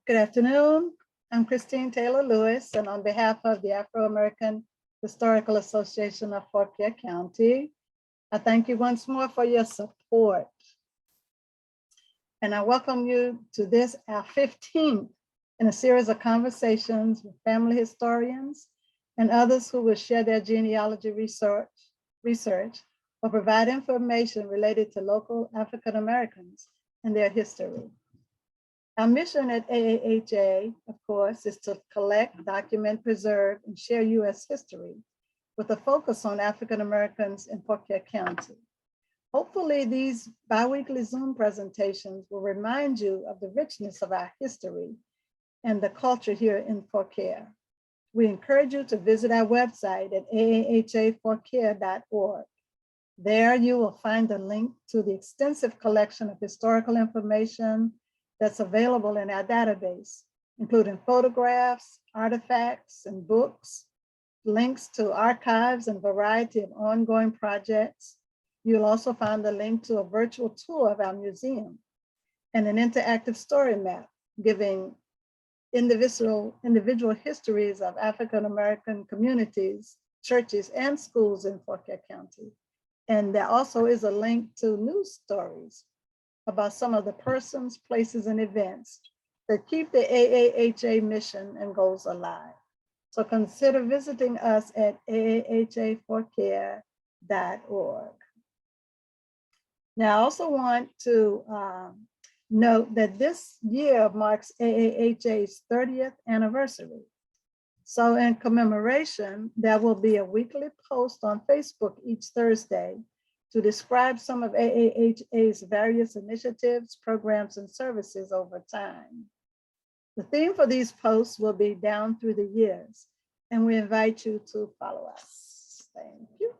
Good afternoon. I'm Christine Taylor Lewis, and on behalf of the Afro-American Historical Association of Fort Pierre County, I thank you once more for your support. And I welcome you to this, our 15th in a series of conversations with family historians and others who will share their genealogy research or provide information related to local African Americans and their history. Our mission at AAHA, of course, is to collect, document, preserve, and share U.S. history with a focus on African Americans in Fort Pierre County. Hopefully, these biweekly Zoom presentations will remind you of the richness of our history and the culture here in Fort Pierre. We encourage you to visit our website at aahafortpierre.org. There you will find a link to the extensive collection of historical information that's available in our database, including photographs, artifacts, and books, links to archives and a variety of ongoing projects. You'll also find a link to a virtual tour of our museum and an interactive story map giving individual histories of African American communities, churches, and schools in Fort Pierre County. And there also is a link to news stories about some of the persons, places, and events that keep the AAHA mission and goals alive. So consider visiting us at aahafortpierre.org. Now, I also want to note that this year marks AAHA's 30th anniversary. So in commemoration, there will be a weekly post on Facebook each Thursday to describe some of AAHA's various initiatives, programs, and services over time. The theme for these posts will be down through the years, and we invite you to follow us. Thank you.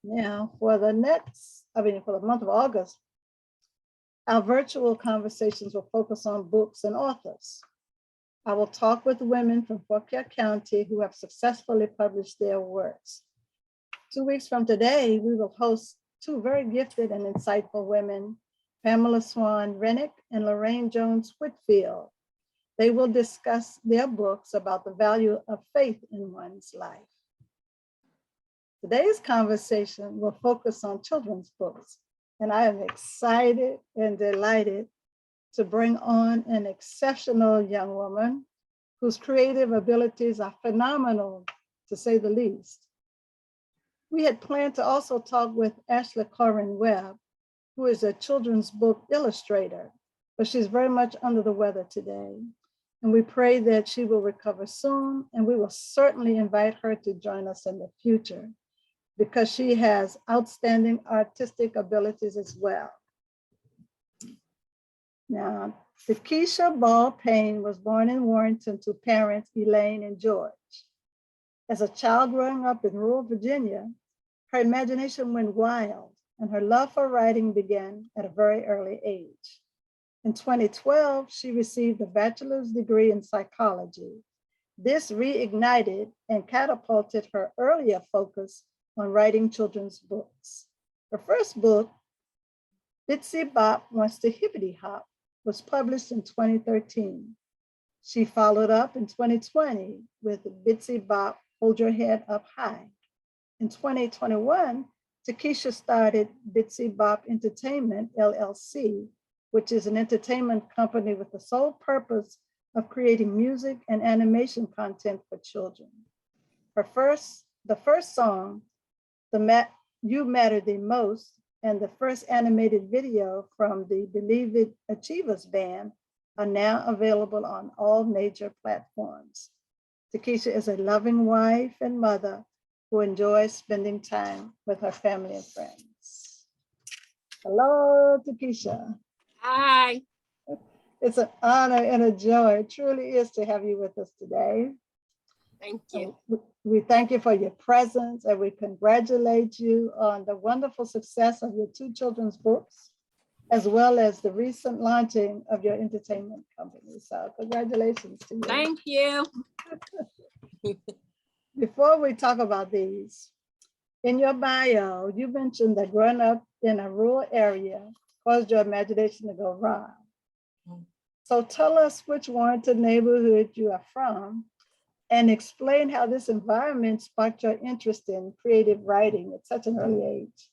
Now, for the month of August, our virtual conversations will focus on books and authors. I will talk with women from Fort Pierre County who have successfully published their works. 2 weeks from today, we will host two very gifted and insightful women, Pamela Swan Rennick and Lorraine Jones Whitfield. They will discuss their books about the value of faith in one's life. Today's conversation will focus on children's books, and I am excited and delighted to bring on an exceptional young woman whose creative abilities are phenomenal, to say the least. We had planned to also talk with Ashleigh Webb, who is a children's book illustrator, but she's very much under the weather today. And we pray that she will recover soon, and we will certainly invite her to join us in the future because she has outstanding artistic abilities as well. Now, Takisha Payne was born in Warrenton to parents Elaine and George. As a child growing up in rural Virginia, her imagination went wild and her love for writing began at a very early age. In 2012, she received a bachelor's degree in psychology. This reignited and catapulted her earlier focus on writing children's books. Her first book, Bitsy Bop Wants to Hippity Hop, was published in 2013. She followed up in 2020 with Bitsy Bop Hold Your Head Up High. In 2021, Takisha started Bitsy Bop Entertainment LLC, which is an entertainment company with the sole purpose of creating music and animation content for children. The first song, You Matter the Most, and the first animated video from the Believe It Achievers band are now available on all major platforms. Takisha is a loving wife and mother who enjoys spending time with her family and friends. Hello, Takisha. Hi. It's an honor and a joy. It truly is to have you with us today. Thank you. We thank you for your presence and we congratulate you on the wonderful success of your two children's books, as well as the recent launching of your entertainment company. So congratulations to you. Thank you. Before we talk about these, in your bio, you mentioned that growing up in a rural area caused your imagination to go wild. So tell us which Warrenton neighborhood you are from and explain how this environment sparked your interest in creative writing at such an early age.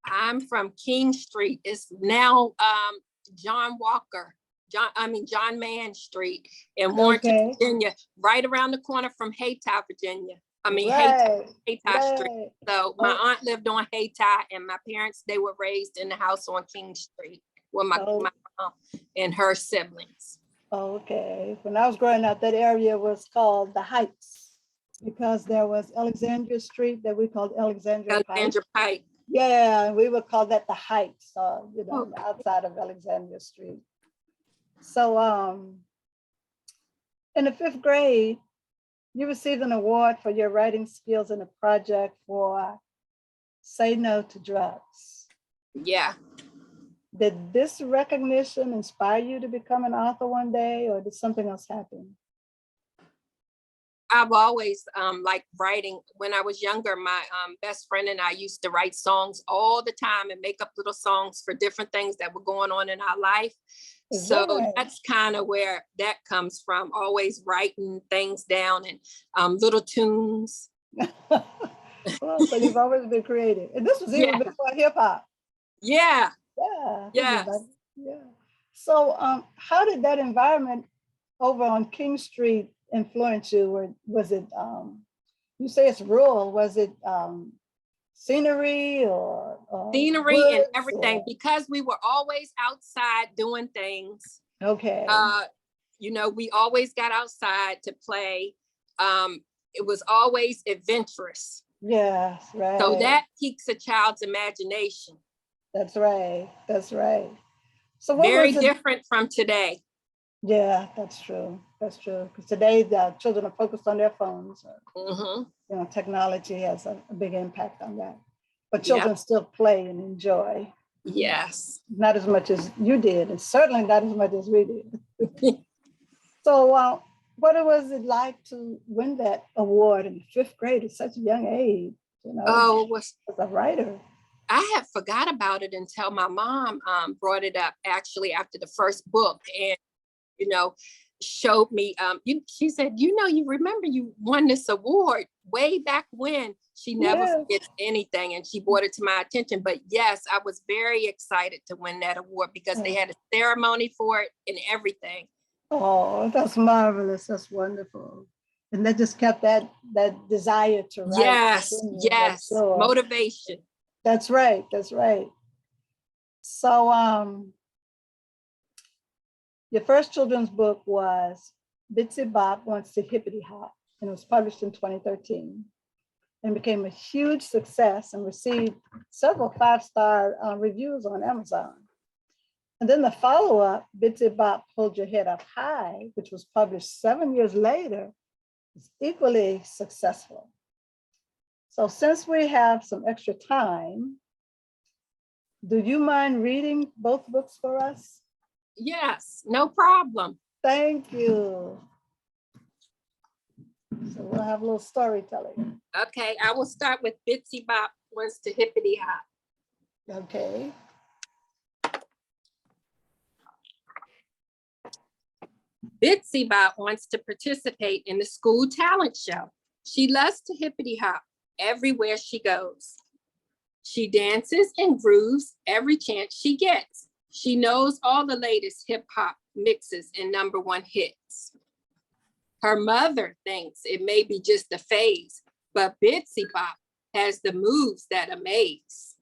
I'm from King Street. It's now John Mann Street in Warrenton, Okay. Virginia, right around the corner from Hayti, Virginia. Right. Hayti Street. Right. So my aunt lived on Hayti, and my parents, they were raised in the house on King Street with my mom and her siblings. Okay. When I was growing up, that area was called the Heights because there was Alexandria Street that we called Alexandria Pike. Yeah, we would call that the Heights, outside of Alexandria Street. So in the 5th grade, you received an award for your writing skills in a project for Say No to Drugs. Yeah. Did this recognition inspire you to become an author one day, or did something else happen? I've always liked writing. When I was younger, my best friend and I used to write songs all the time and make up little songs for different things that were going on in our life. So that's kind of where that comes from, always writing things down and little tunes. Well, so you've always been creative. And this was even before hip hop. Yeah. Yeah. Yes. Yeah. So how did that environment over on King Street influence you? Or was it, you say it's rural, was it scenery or scenery and everything, because we were always outside doing things. Okay. We always got outside to play. It was always adventurous. Yes, right. So that piques a child's imagination. That's right. That's right. So what very was it? Different from today. Yeah, that's true. That's true. Because today the children are focused on their phones. Technology has a big impact on that. But children still play and enjoy. Yes. Not as much as you did, and certainly not as much as we did. So what was it like to win that award in the 5th grade at such a young age? As a writer. I had forgot about it until my mom brought it up actually after the first book, and showed me. She said, you remember you won this award way back when. She never forgets anything, and she brought it to my attention. But yes, I was very excited to win that award because they had a ceremony for it and everything. Oh, that's marvelous. That's wonderful. And that just kept that desire to write. Yes, motivation. That's right. That's right. So your first children's book was Bitsy Bop Wants to Hippity Hop, and it was published in 2013 and became a huge success and received several 5-star reviews on Amazon. And then the follow-up, Bitsy Bop Hold Your Head Up High, which was published 7 years later, is equally successful. So since we have some extra time, do you mind reading both books for us? Yes, no problem. Thank you. So we'll have a little storytelling. Okay, I will start with Bitsy Bop Wants to Hippity Hop. Okay. Bitsy Bop wants to participate in the school talent show. She loves to hippity hop everywhere she goes. She dances and grooves every chance she gets. She knows all the latest hip hop mixes and #1 hits. Her mother thinks it may be just a phase, but Bitsy Bop has the moves that amaze.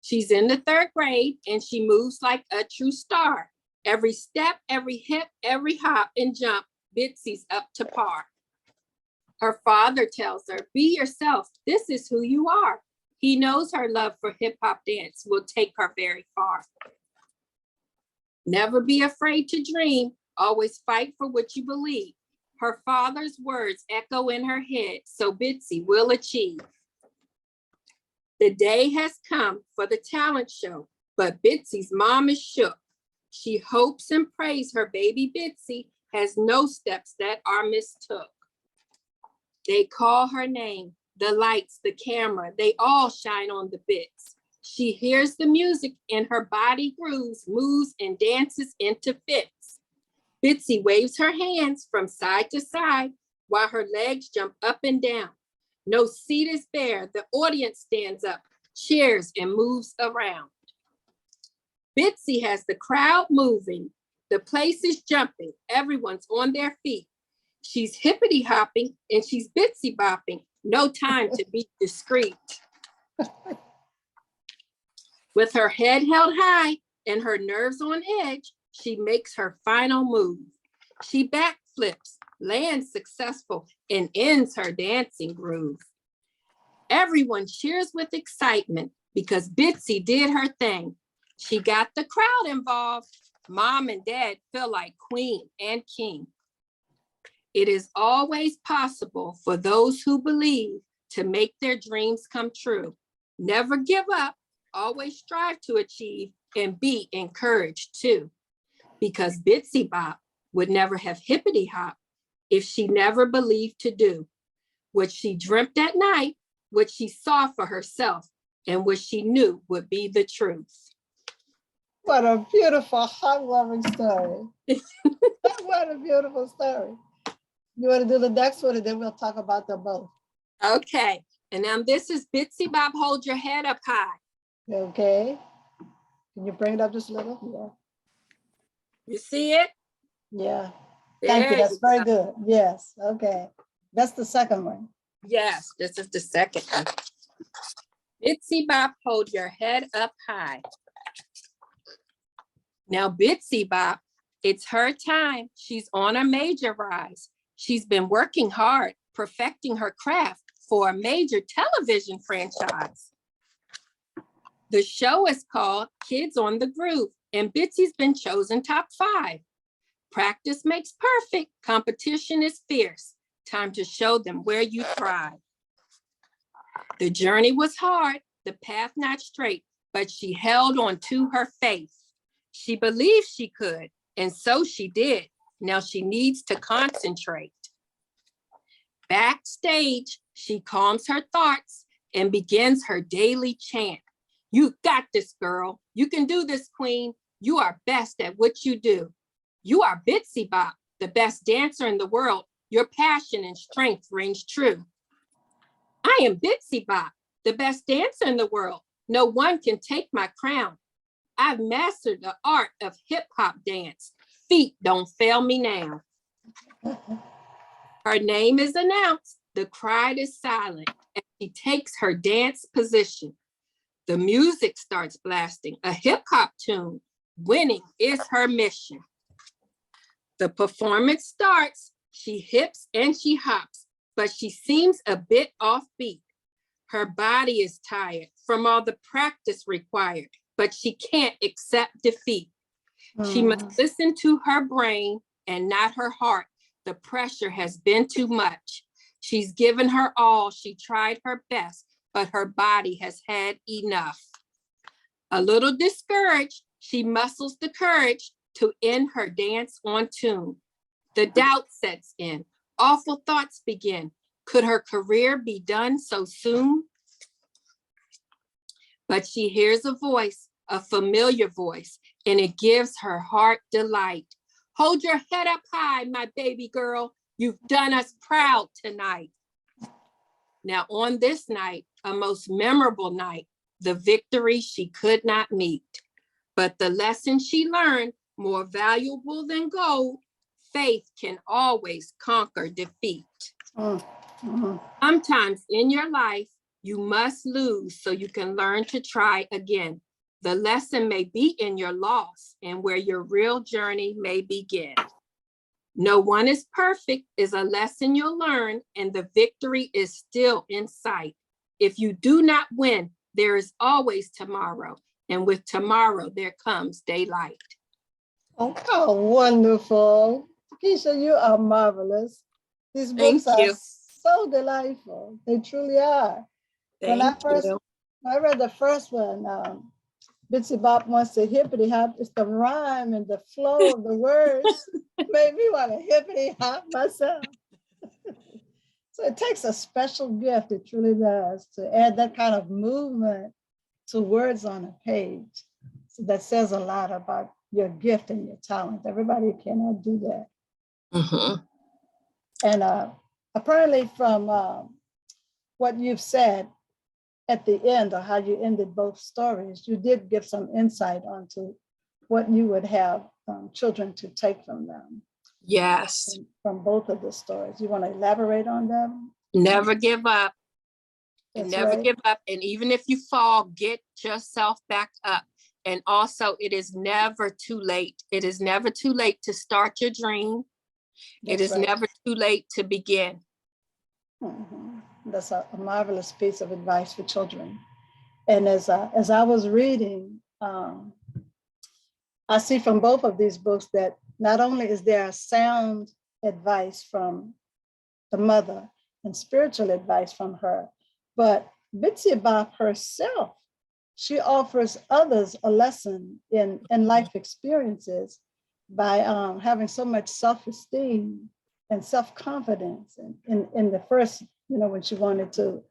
She's in the 3rd grade and she moves like a true star. Every step, every hip, every hop and jump, Bitsy's up to par. Her father tells her, be yourself, this is who you are. He knows her love for hip hop dance will take her very far. Never be afraid to dream, always fight for what you believe. Her father's words echo in her head, so Bitsy will achieve. The day has come for the talent show, but Bitsy's mom is shook. She hopes and prays her baby Bitsy has no steps that are mistook. They call her name, the lights, the camera, they all shine on the bits. She hears the music and her body grooves, moves, and dances into fits. Bitsy waves her hands from side to side while her legs jump up and down. No seat is bare. The audience stands up, cheers, and moves around. Bitsy has the crowd moving. The place is jumping. Everyone's on their feet. She's hippity hopping and she's Bitsy bopping. No time to be discreet. With her head held high and her nerves on edge, she makes her final move. She backflips, lands successful, and ends her dancing groove. Everyone cheers with excitement because Bitsy did her thing. She got the crowd involved. Mom and dad feel like queen and king. It is always possible for those who believe to make their dreams come true. Never give up, always strive to achieve, and be encouraged too. Because Bitsy Bop would never have hippity hop if she never believed to do what she dreamt at night, what she saw for herself, and what she knew would be the truth. What a beautiful, heartwarming story. What a beautiful story. You want to do the next one and then we'll talk about them both. Okay, and now this is Bitsy Bop, hold your head up high. Okay. Can you bring it up just a little? You see it? Yeah. Thank you. That's very good. Yes. Okay. That's the second one. Yes, this is the second one. Bitsy Bop, hold your head up high. Now, Bitsy Bop, it's her time. She's on a major rise. She's been working hard, perfecting her craft for a major television franchise. The show is called Kids on the Groove, and Bitsy's been chosen top 5. Practice makes perfect. Competition is fierce. Time to show them where you thrive. The journey was hard, the path not straight, but she held on to her faith. She believed she could, and so she did. Now she needs to concentrate. Backstage, she calms her thoughts and begins her daily chant. You got this, girl. You can do this, queen. You are best at what you do. You are Bitsy Bop, the best dancer in the world. Your passion and strength rings true. I am Bitsy Bop, the best dancer in the world. No one can take my crown. I've mastered the art of hip hop dance. Feet don't fail me now. Her name is announced. The crowd is silent and she takes her dance position. The music starts blasting, a hip hop tune. Winning is her mission. The performance starts. She hips and she hops, but she seems a bit offbeat. Her body is tired from all the practice required, but she can't accept defeat. She must listen to her brain and not her heart. The pressure has been too much. She's given her all. She tried her best, but her body has had enough. A little discouraged, she muscles the courage to end her dance on tune. The doubt sets in. Awful thoughts begin. Could her career be done so soon? But she hears a voice, a familiar voice, and it gives her heart delight. Hold your head up high, my baby girl. You've done us proud tonight. Now on this night, a most memorable night, the victory she could not meet. But the lesson she learned, more valuable than gold, faith can always conquer defeat. Sometimes in your life, you must lose so you can learn to try again. The lesson may be in your loss and where your real journey may begin. No one is perfect is a lesson you'll learn, and the victory is still in sight. If you do not win, there is always tomorrow, and with tomorrow there comes daylight. Oh, how wonderful. Takisha, you are marvelous. These books are so delightful. They truly are. When I read the first one, Bitsy Bop Wants to Hippity Hop, it's the rhyme and the flow of the words made me want to hippity hop myself. So it takes a special gift, it truly does, to add that kind of movement to words on a page. So that says a lot about your gift and your talent. Everybody cannot do that. Mm-hmm. And apparently from what you've said at the end, or how you ended both stories, you did give some insight onto what you would have children to take from them. Yes. From both of the stories. You want to elaborate on them? Never give up. That's Never right. give up. And even if you fall, get yourself back up. And also, it is never too late. It is never too late to start your dream. It is never too late to begin. Mm-hmm. That's a marvelous piece of advice for children. And as I was reading, I see from both of these books that not only is there a sound advice from the mother and spiritual advice from her, but Bitsy Bop herself, she offers others a lesson in life experiences by having so much self-esteem and self-confidence. And in the first, when she wanted to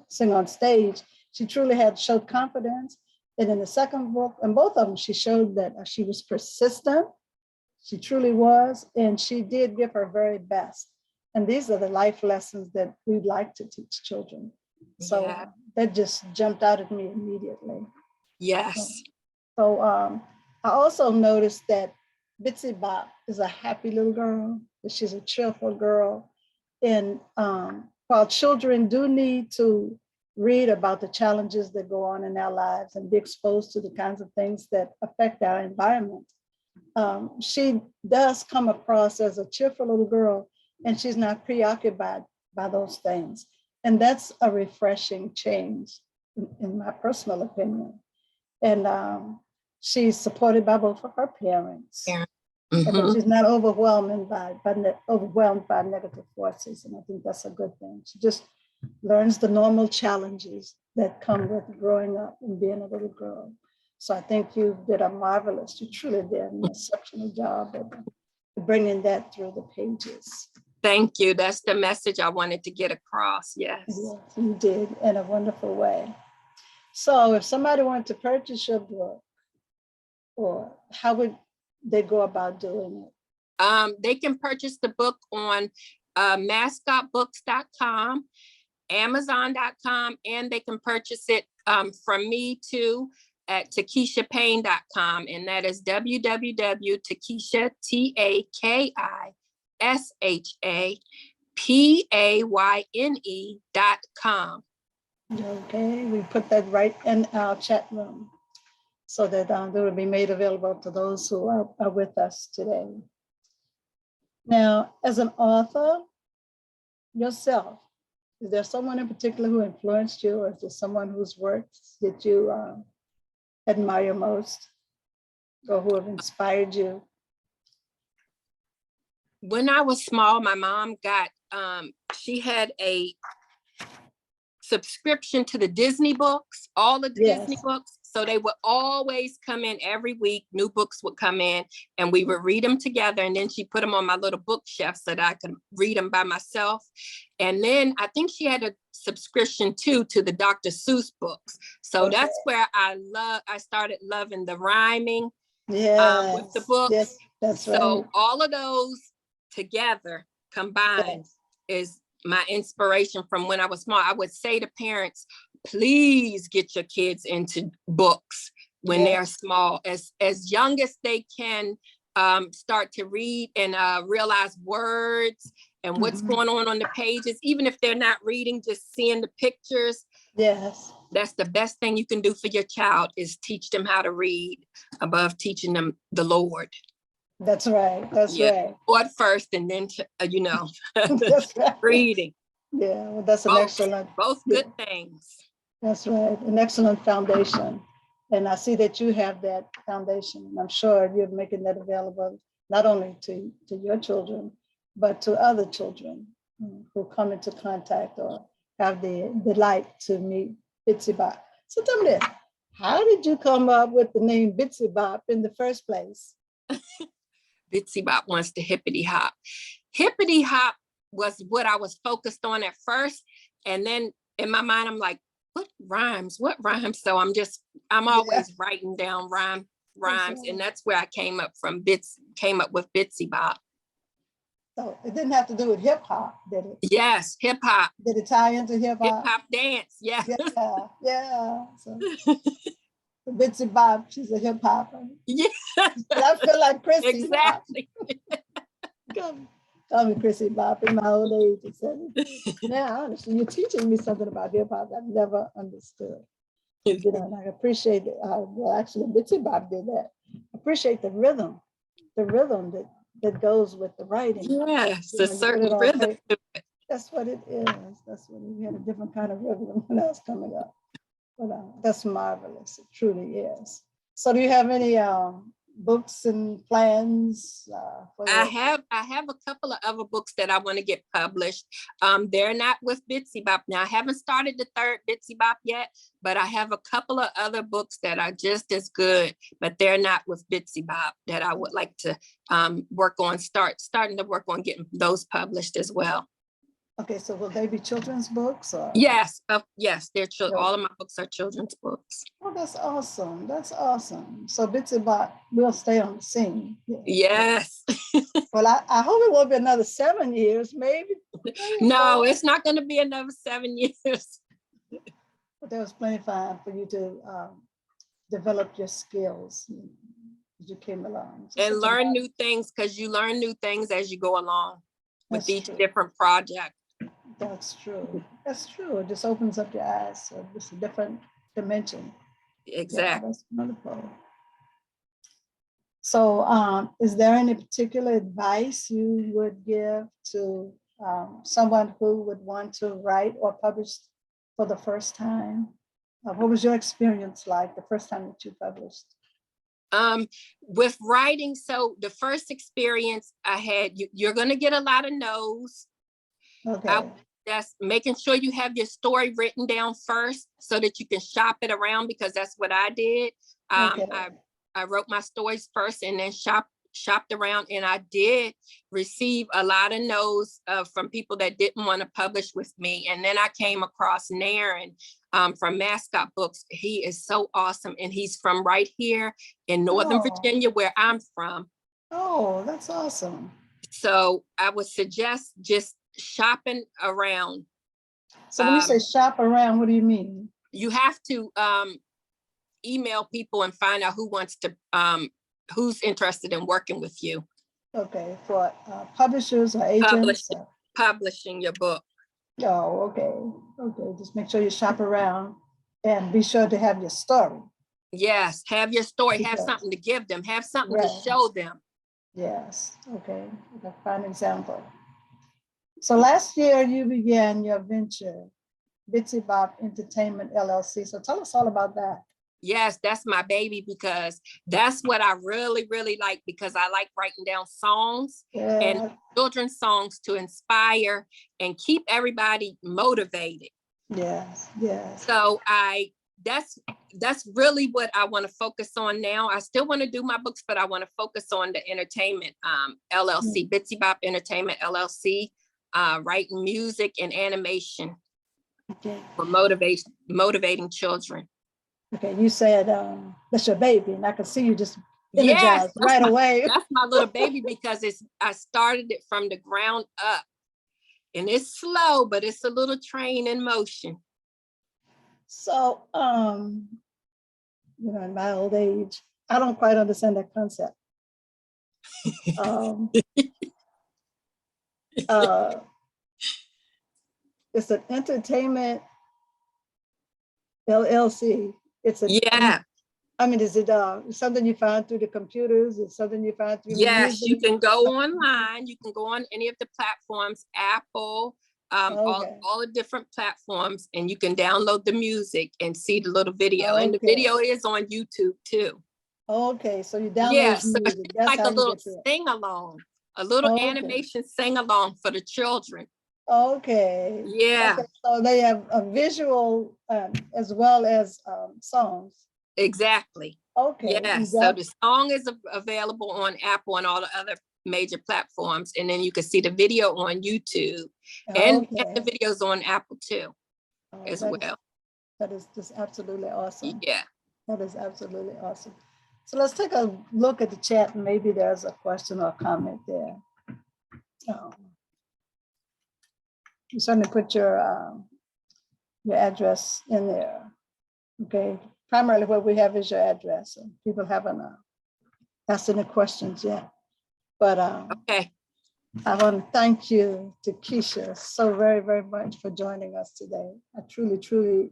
sing on stage, she truly showed confidence. And in the second book, and both of them, she showed that she was persistent. She truly was, and she did give her very best. And these are the life lessons that we'd like to teach children. So Yeah. That just jumped out at me immediately. Yes. So I also noticed that Bitsy Bop is a happy little girl, that she's a cheerful girl. And while children do need to read about the challenges that go on in our lives and be exposed to the kinds of things that affect our environment, she does come across as a cheerful little girl, and she's not preoccupied by those things. And that's a refreshing change, in my personal opinion. And she's supported by both of her parents. Yeah. And Mm-hmm. she's not overwhelmed by negative forces. And I think that's a good thing. She just learns the normal challenges that come with growing up and being a little girl. So I think you truly did an exceptional job of bringing that through the pages. Thank you. That's the message I wanted to get across. Yes. Yes, you did, in a wonderful way. So if somebody wanted to purchase your book, or how would they go about doing it? They can purchase the book on mascotbooks.com, amazon.com, and they can purchase it from me too at takishapayne.com, and that is www.takisha, TAKISHAPAYNE.com. Okay, we put that right in our chat room so that they will be made available to those who are with us today. Now, as an author yourself, is there someone in particular who influenced you, or is there someone whose works that you admire most, or who have inspired you? When I was small, my mom got, she had a subscription to the Disney books, all of the Disney books. So they would always come in every week. New books would come in and we would read them together. And then she put them on my little bookshelf so that I could read them by myself. And then I think she had a subscription too to the Dr. Seuss books. So that's where I started loving the rhyming with the books. Yes, that's so all of those together combined is my inspiration from when I was small. I would say to parents, please get your kids into books when they're small, as young as they can start to read and realize words and what's going on the pages. Even if they're not reading, just seeing the pictures. Yes. That's the best thing you can do for your child, is teach them how to read above teaching them the Lord. That's right. That's right. Lord first, and then, that's right. Reading. Yeah, well, that's an excellent. Both good things. That's right. An excellent foundation. And I see that you have that foundation. And I'm sure you're making that available not only to your children, but to other children who come into contact or have the delight to meet Bitsy Bop. So tell me this, how did you come up with the name Bitsy Bop in the first place? Bitsy Bop Wants to Hippity Hop. Hippity Hop was what I was focused on at first. And then in my mind, I'm like, what rhymes? So I'm always writing down rhymes, and that's where I came up with Bitsy Bop. So it didn't have to do with hip hop, did it? Yes, hip hop. Did it tie into hip hop? Hip hop dance, yeah. Yeah. So Bitsy Bop, she's a hip hopper. Yeah. But I feel like Chrissy. Exactly. Call me Chrissy Bop in my old age. Now, honestly, you're teaching me something about hip hop I've never understood. You know, and I appreciate it. Well, actually, Bitsy Bop did that. Appreciate the rhythm that goes with the writing. Yes, You a know, certain rhythm. That's what it is. We had a different kind of rhythm when I was coming up. But that's marvelous. It truly is. So, do you have any books and plans? I have a couple of other books that I want to get published. They're not with Bitsy Bop now. I haven't started the third Bitsy Bop yet, but I have a couple of other books that are just as good, but they're not with Bitsy Bop that I would like to work on. Starting to work on getting those published as well. Okay, so will they be children's books? Or? Yes, yes, they're all of my books are children's books. Oh, that's awesome. That's awesome. So Bitsy Bop will stay on the scene. Yes. Well, I hope it won't be another 7 years, maybe. No, it's not going to be another 7 years. But there was plenty of time for you to develop your skills as you came along. So and learn new things, because you learn new things as you go along with each different project. That's true. That's true. It just opens up your eyes. So it's a different dimension. Exactly. Yeah, that's wonderful. So is there any particular advice you would give to someone who would want to write or publish for the first time? What was your experience like the first time that you published? With writing, so the first experience I had, you're going to get a lot of no's. Okay. That's making sure you have your story written down first so that you can shop it around, because that's what I did. I wrote my stories first and then shopped around, and I did receive a lot of no's from people that didn't want to publish with me. And then I came across Naren from Mascot Books. He is so awesome, and he's from right here in Northern Virginia, where I'm from. Oh, that's awesome. So I would suggest just shopping around. So when you say shop around, what do you mean? You have to email people and find out who's interested in working with you. Okay, for publishers or agents? Publishing your book. Oh, okay. Okay, just make sure you shop around and be sure to have your story. Yes, have your story, have something to give them, have something to show them. Yes, okay, that's a fine example. So last year you began your venture, Bitsy Bop Entertainment LLC. So tell us all about that. Yes, that's my baby, because that's what I really, really like, because I like writing down songs and children's songs to inspire and keep everybody motivated. Yes. So that's really what I want to focus on now. I still want to do my books, but I want to focus on the entertainment LLC, Bitsy Bop Entertainment LLC, writing music and animation for motivating children. Okay, you said that's your baby, and I can see you just energized right away. That's my little baby, because I started it from the ground up, and it's slow, but it's a little train in motion. So, in my old age, I don't quite understand that concept. It's an entertainment LLC. Is it something you find through the computers? Is something you find through Yes, you can go online. You can go on any of the platforms, Apple, all the different platforms, and you can download the music and see the little video. And the video is on YouTube too. Okay, so you download music. That's like a little sing-along, a little animation sing-along for the children. Okay. Yeah. Okay. So they have a visual as well as songs. Exactly. Okay. Yes. So the song is available on Apple and all the other major platforms, and then you can see the video on YouTube, and the videos on Apple too, as well. That is just absolutely awesome. Yeah. That is absolutely awesome. So let's take a look at the chat, and maybe there's a question or comment there. You certainly put your address in there. Okay, primarily what we have is your address, and people haven't asked any questions yet. But Okay. I want to thank you, Takisha, so very, very much for joining us today. I truly, truly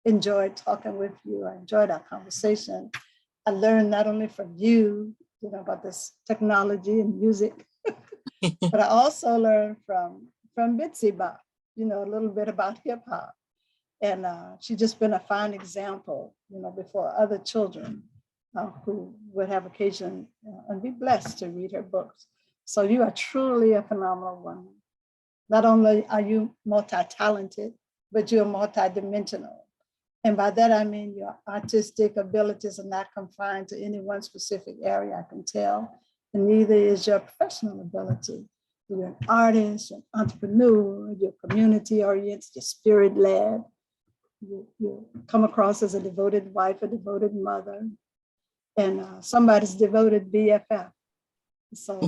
enjoyed talking with you. I enjoyed our conversation. I learned not only from you, about this technology and music, but I also learned from Bitsy Bop, a little bit about hip hop. And she's just been a fine example, before other children who would have occasion and be blessed to read her books. So you are truly a phenomenal woman. Not only are you multi-talented, but you're multi-dimensional. And by that, I mean your artistic abilities are not confined to any one specific area, I can tell, and neither is your professional ability. You're an artist, an entrepreneur, you're community-oriented, you're spirit-led. You come across as a devoted wife, a devoted mother, and somebody's devoted BFF. So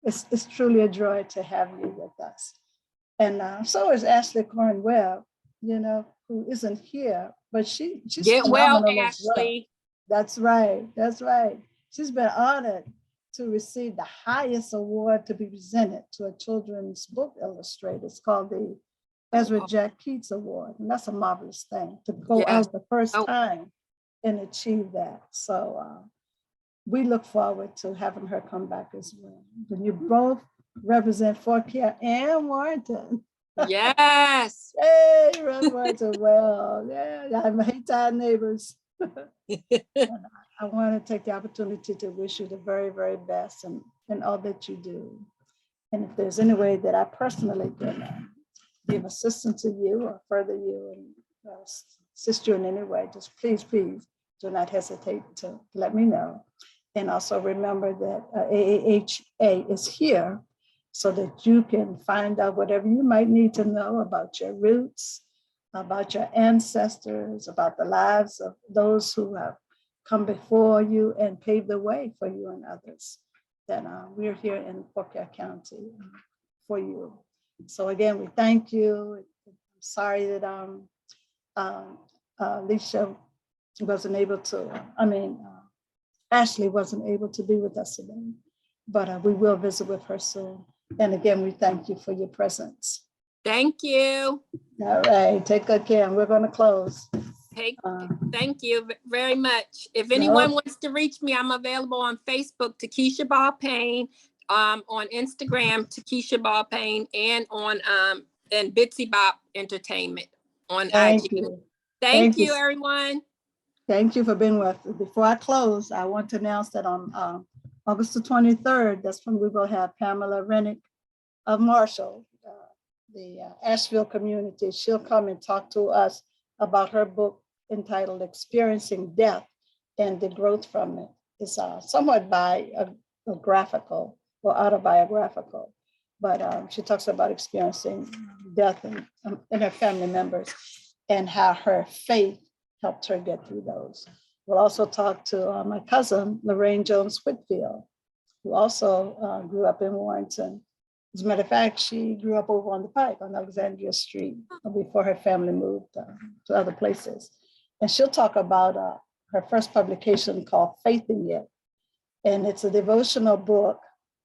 it's truly a joy to have you with us. And so is Ashleigh Webb, who isn't here, but she's Get well, phenomenal as well. Ashley. That's right. That's right. She's been honored to receive the highest award to be presented to a children's book illustrator. It's called the Ezra Keats Award. And that's a marvelous thing to go out the first time and achieve that. So we look forward to having her come back as well. And you both represent Fort Care and Warrenton. Yes. Hey, run Warrenton well. Yeah, I'm Hayti neighbors. I want to take the opportunity to wish you the very, very best in all that you do. And if there's any way that I personally can give assistance to you or further you and assist you in any way, just please do not hesitate to let me know. And also remember that AAHA is here so that you can find out whatever you might need to know about your roots, about your ancestors, about the lives of those who have come before you and paved the way for you and others. That we're here in Fort Care County for you. So again, we thank you. I'm sorry that Alicia wasn't able to, Ashleigh wasn't able to be with us today, but we will visit with her soon. And again, we thank you for your presence. Thank you. All right, take good care. And we're going to close. Thank you very much. If anyone wants to reach me, I'm available on Facebook, Takisha Bop Payne, on Instagram, Takisha Bop Payne, and on and Bitsy Bop Entertainment on IG. You. Thank you, everyone. Thank you for being with us. Before I close, I want to announce that on August the 23rd, that's when we will have Pamela Rennick of Marshall, the Asheville community. She'll come and talk to us about her book entitled Experiencing Death and the Growth from It. It's somewhat biographical or autobiographical, but she talks about experiencing death in her family members and how her faith helped her get through those. We'll also talk to my cousin, Lorraine Jones Whitfield, who also grew up in Warrenton. As a matter of fact, she grew up over on the Pike on Alexandria Street before her family moved to other places. And she'll talk about her first publication called Faith in It. And it's a devotional book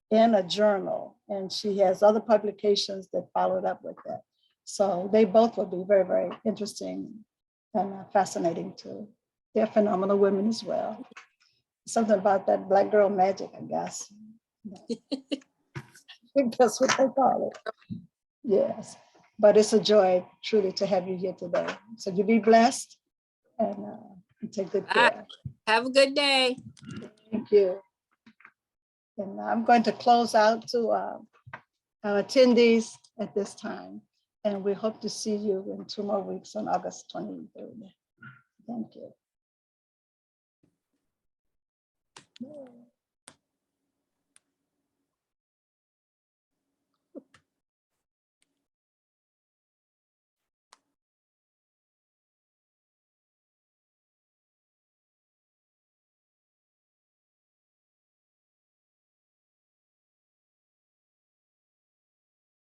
and a journal. And she has other publications that followed up with that. So they both will be very, very interesting and fascinating too. They're phenomenal women as well. Something about that Black girl magic, I guess. I think that's what they call it. Yes, but it's a joy truly to have you here today. So you be blessed and take good care. Have a good day. Thank you. And I'm going to close out to our attendees at this time. And we hope to see you in 2 more weeks on August 23rd. Thank you.